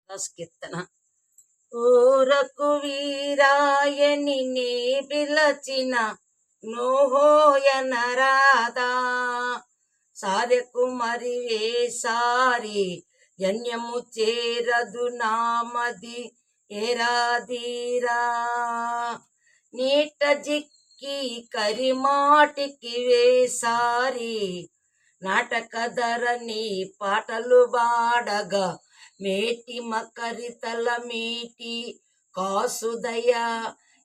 కీర్తన. ఊరకు వీరాయని నీ పిలచిన నోహోయనరాదా సారెకు మరి వేసారి యన్యము చేరదు నామది ఎరాదీరా నీట జిక్కి కరిమాటికి వేసారి నాటక ధరణి పాటలు బాడగా మేటి మకరితల మీటి కాసుదయ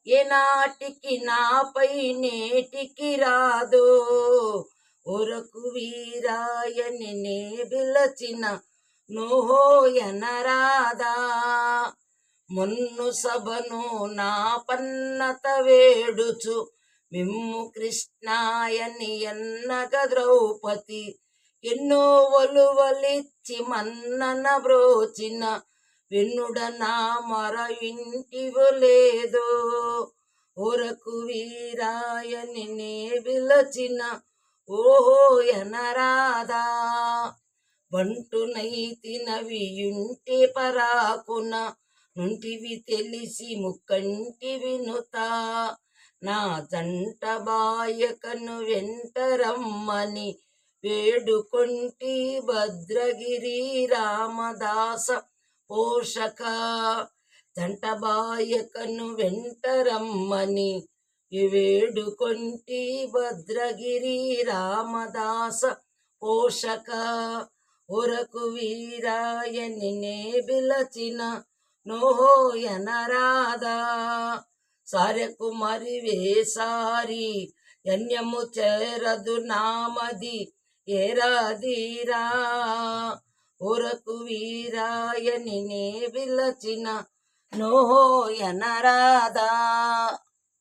ఏనాటికి నాపై నేటికి రాదో ఒరకు వీరాయని నే బిలచిన నోహోయనరాదా మొన్ను సభను నా పన్నత వేడుచు మిమ్ము కృష్ణాయని ఎన్నగ ద్రౌపది ఎన్నో వలువలిచ్చి మన్నన బ్రోచిన వెన్నుడ నా మర ఇంటివో లేదో ఒరకు వీరాయని నే బిలచిన ఓహోయనరాదా బంటునైతినవియుంటే పరాకున నుంటివి తెలిసి ముక్కంటివి నుతా నా జంట బాయకను వెంటరమ్మని వేడుకొంటి భద్రగిరి రామదాస పోషక జంట బాయకను వెంటరమ్మని వేడుకొంటి భద్రగిరి రామదాస పోషక ఒరకు వీరాయని నే బిలచిన నోహోయనరాదా సారెకు మరి వేసారి యన్యము చేరదు నామది ఎరాదీరా ఒరకు వీరాయని నే బిలచిన నోహోయనరాదా.